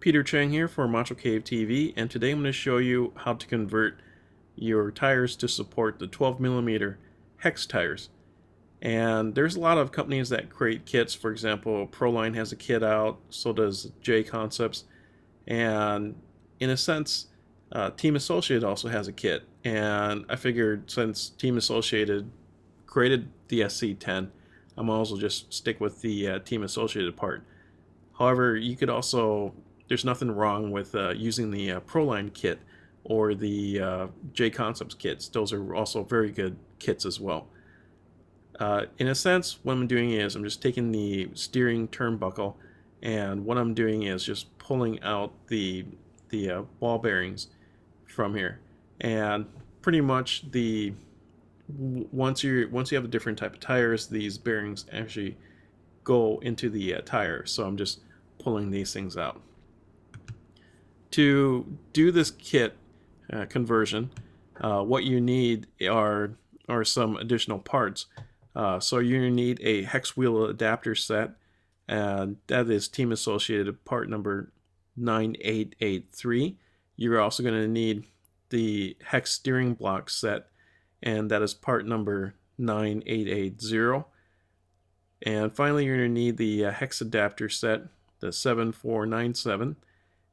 Peter Chang here for Macho Cave TV, and today I'm going to show you how to convert your tires to support the 12mm hex tires. And there's a lot of companies that create kits. For example, Proline has a kit out, so does JConcepts, and in a sense, Team Associated also has a kit. And I figured since Team Associated created the SC10, I might as well just stick with the Team Associated part. However, you could also, there's nothing wrong with using the Proline kit or the JConcepts kits. Those are also very good kits as well. In a sense, what I'm doing is I'm just taking the steering turnbuckle, and what I'm doing is just pulling out the ball bearings from here. And pretty much once you have a different type of tires, these bearings actually go into the tire. So I'm just pulling these things out. To do this kit conversion, what you need are some additional parts. So you're going to need a hex wheel adapter set, and that is Team Associated part number 9883. You're also going to need the hex steering block set, and that is part number 9880. And finally, you're going to need the hex adapter set, the 7497.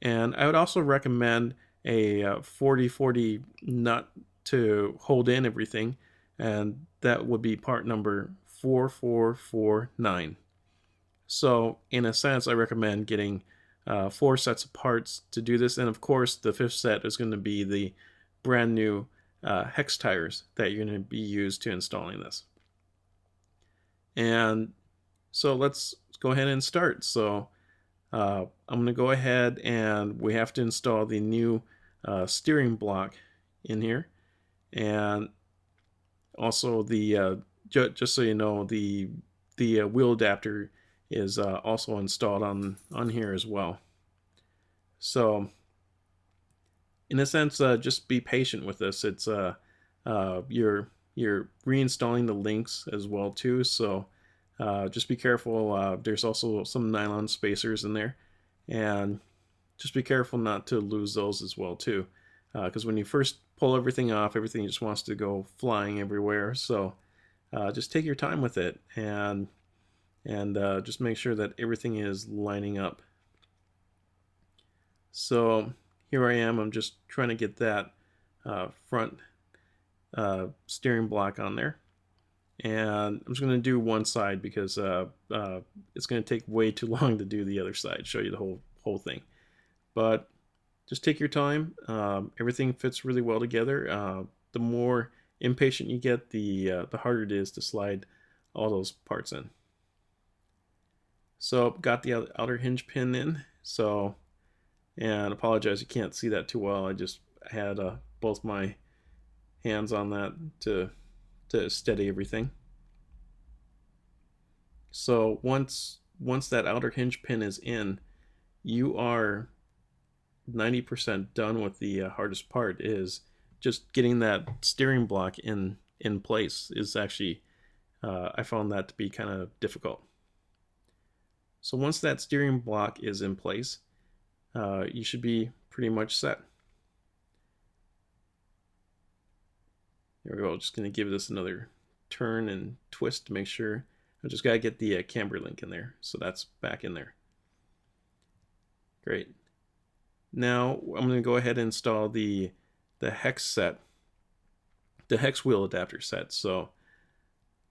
And I would also recommend a 40-40 nut to hold in everything, and that would be part number 4449. So in a sense, I recommend getting 4 sets of parts to do this. And of course, the 5th set is going to be the brand new hex tires that you're going to be used to installing this. And so let's go ahead and start. So I'm going to go ahead, and we have to install the new steering block in here. And also the just so you know, the wheel adapter is also installed on here as well. So in a sense, just be patient with this. It's you're reinstalling the links as well too, so just be careful. There's also some nylon spacers in there, and just be careful not to lose those as well too, because when you first pull everything off, everything just wants to go flying everywhere. So just take your time with it, and just make sure that everything is lining up. So here I am. I'm just trying to get that front steering block on there. And I'm just going to do one side because it's going to take way too long to do the other side, show you the whole thing. But just take your time. Everything fits really well together. The more impatient you get, the harder it is to slide all those parts in. So got the outer hinge pin in. So, and apologize, you can't see that too well. I just had both my hands on that to steady everything. So once that outer hinge pin is in, you are 90% done with the hardest part. Is just getting that steering block in place is actually I found that to be kind of difficult. So once that steering block is in place, you should be pretty much set. There we go. Just going to give this another turn and twist to make sure. I just got to get the camber link in there. So that's back in there. Great. Now I'm going to go ahead and install the hex set, the hex wheel adapter set. So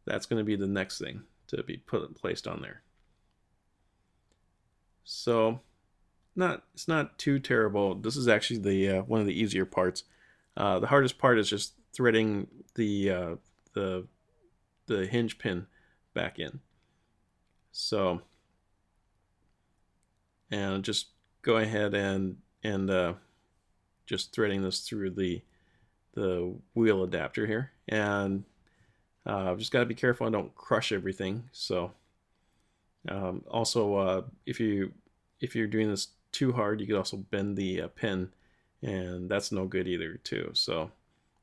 that's going to be the next thing to be placed on there. So it's not too terrible. This is actually the one of the easier parts. The hardest part is just threading the hinge pin back in. So, and just go ahead and just threading this through the wheel adapter here, and just got to be careful I don't crush everything. So also if you're doing this too hard, you could also bend the pin, and that's no good either too. So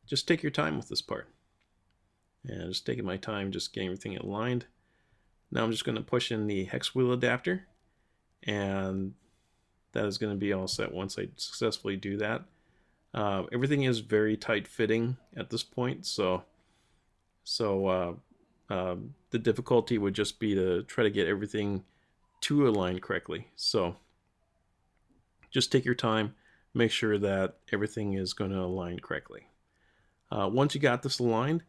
just take your time with this part, and just taking my time just getting everything aligned. Now I'm just going to push in the hex wheel adapter, and that is going to be all set once I successfully do that. Everything is very tight fitting at this point, so the difficulty would just be to try to get everything to align correctly. So just take your time, make sure that everything is going to align correctly. Once you got this aligned,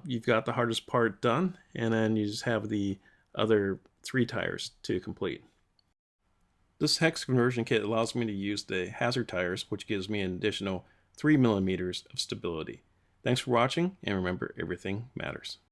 you've got the hardest part done, and then you just have the other 3 tires to complete. This hex conversion kit allows me to use the Hazard tires, which gives me an additional 3 millimeters of stability. Thanks for watching, and remember, everything matters.